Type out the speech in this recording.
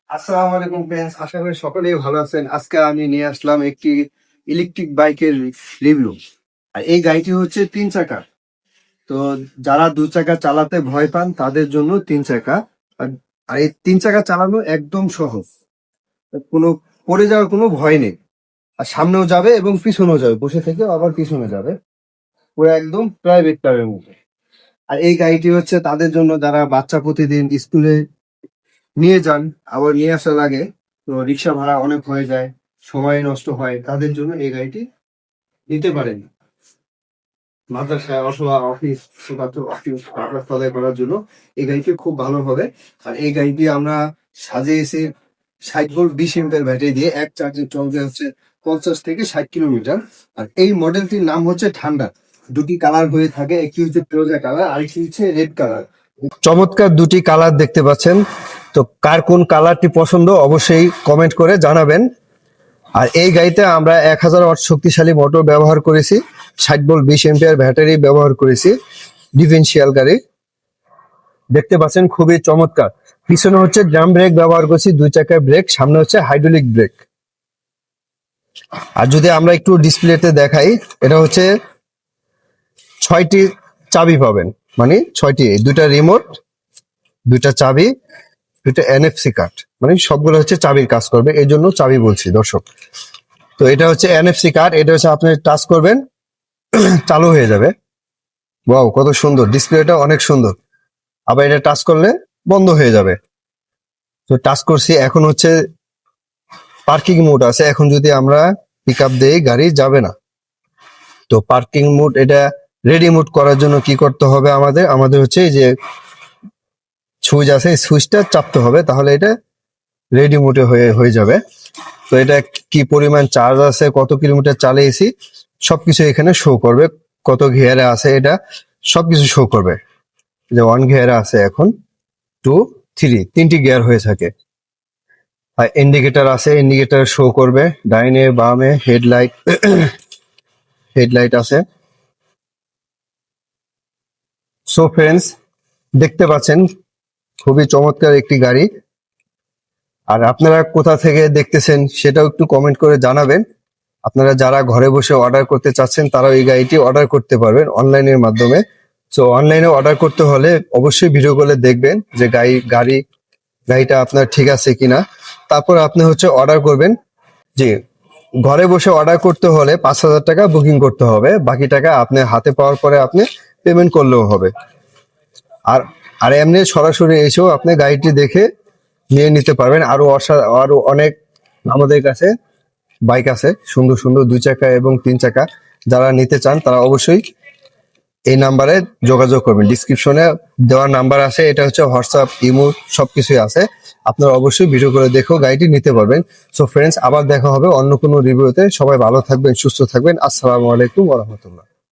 আসসালামু আলাইকুম ফ্রেন্ডস, আশা করি সকলেই ভালো আছেন। আজকে আমি নিয়ে আসলাম একটি ইলেকট্রিক বাইকের রিভিউ। আর এই গাড়িটি হচ্ছে 3 চাকা। তো যারা 2 চাকা চালাতে ভয় পান তাদের জন্য 3 চাকা। আর আর এই 3 চাকা চালানো একদম সহজ, কোনো পড়ে যাওয়ার কোনো ভয় নেই। আর সামনেও যাবে এবং পিছনেও যাবে, বসে থেকে আবার পিছনে যাবে, পুরো একদম প্রাইভেট কারের মতো। আর এই গাড়িটি হচ্ছে তাদের জন্য যারা বাচ্চা প্রতিদিন স্কুলে নিয়ে যান, আবার নিয়ে আসা লাগে, তো রিক্সা ভাড়া অনেক হয়ে যায়, সময় নষ্ট হয়, তাদের জন্য এই গাড়িটি নিতে পারেন। মাদ্রাসায় অথবা অফিস ছোটখাটো অফিস আদায় করার জন্য এই গাড়িটি খুব ভালো হবে। আর এই গাড়িটি আমরা সাজিয়েছি 60 ভোল্ট 20 অ্যাম্পিয়ার ব্যাটারি দিয়ে, এক চার্জে চলবে হচ্ছে 50 থেকে 60 কিলোমিটার। আর এই মডেলটির নাম হচ্ছে ঠান্ডা। দুটি কালার হয়ে থাকে, একটি হচ্ছে ফিরোজা কালার, আরেকটি হচ্ছে রেড কালার। চমৎকার দুটি কালার দেখতে পাচ্ছেন। তো কার কোন কালারটি পছন্দ অবশ্যই কমেন্ট করে জানাবেন। আর এই গাড়িতে আমরা 1000 ওয়াট শক্তিশালী মোটর ব্যবহার করেছি, 60 ভোল্ট 20 অ্যাম্পিয়ার ব্যাটারি ব্যবহার করেছি। ডিফেন্সিয়াল গাড়ি দেখতে পাচ্ছেন, খুবই চমৎকার। পিছনে হচ্ছে ড্রাম ব্রেক ব্যবহার করছি, 2 চাকার ব্রেক, সামনে হচ্ছে হাইড্রোলিক ব্রেক। আর যদি আমরা একটু ডিসপ্লেতে দেখাই, এটা হচ্ছে 6টি চাবি পাবেন, মানে 6টি, 2টা রিমোট, 2টা চাবি, 2টা এনএফসি কার্ড, মানে সবগুলো হচ্ছে চাবির কাজ করবে, এই জন্য চাবি বলছি দর্শক। তো এটা হচ্ছে এনএফসি কার্ড, এটা হচ্ছে আপনি টাচ করবেন চালু হয়ে যাবে। ওয়াও, কত সুন্দর, ডিসপ্লেটা অনেক সুন্দর। আবার এটা টাচ করলে বন্ধ হয়ে যাবে। তো টাচ করছি, এখন হচ্ছে পার্কিং মোড আছে, এখন যদি আমরা পিক আপ দেই গাড়ি যাবে না। তো পার্কিং মোড, এটা রেডি মোড করার জন্য কি করতে হবে আমাদের হচ্ছে এই যে সুইচ আছে, এই সুইচটা চাপতে হবে, তাহলে এটা রেডি মোডে হয়ে যাবে। তো এটা কি পরিমাণ চার্জ আছে, কত কিলোমিটার চালিয়েছি, সবকিছু এখানে শো করবে। কত গিয়ারে আছে এটা সবকিছু শো করবে। যে 1 গিয়ারে আছে, এখন 2, 3, 3টি গিয়ার হয়ে থাকে। আর ইন্ডিকেটর আছে, ইন্ডিকেটর শো করবে ডাইনে বামে। হেডলাইট আছে। সো ফ্রেন্ডস, দেখতে পাচ্ছেন খুবই চমৎকার একটি গাড়ি। আর আপনারা কোথা থেকে দেখতেছেন সেটাও একটু কমেন্ট করে জানাবেন। আপনারা যারা ঘরে বসে অর্ডার করতে চাচ্ছেন তারাও এই গাড়িটি অর্ডার করতে পারবেন অনলাইনের মাধ্যমে। সো অনলাইনে অর্ডার করতে হলে অবশ্যই ভিডিও কলে দেখবেন যে গাড়িটা আপনার ঠিক আছে কিনা, তারপর আপনি হচ্ছে অর্ডার করবেন। যে ঘরে বসে অর্ডার করতে হলে 5000 টাকা বুকিং করতে হবে, বাকি টাকা আপনি হাতে পাওয়ার পরে আপনি পেমেন্ট করলেও হবে। আর আর এমনি সরাসরি এসেও আপনি গাড়িটি দেখে নিয়ে নিতে পারবেন। আরো অনেক আমাদের কাছে বাইক আছে, সুন্দর সুন্দর 2 চাকা এবং 3 চাকা। যারা নিতে চান তারা অবশ্যই এই নাম্বারে যোগাযোগ করবেন। ডিসক্রিপশনে দেওয়া নাম্বার আছে, এটা হচ্ছে হোয়াটসঅ্যাপ, ইমো সবকিছুই আছে। আপনারা অবশ্যই ভিডিও করে দেখেও গাড়িটি নিতে পারবেন। সো ফ্রেন্ডস, আবার দেখা হবে অন্য কোনো রিভিউতে। সবাই ভালো থাকবেন, সুস্থ থাকবেন। আসসালামু আলাইকুম ওয়া রাহমাতুল্লাহ।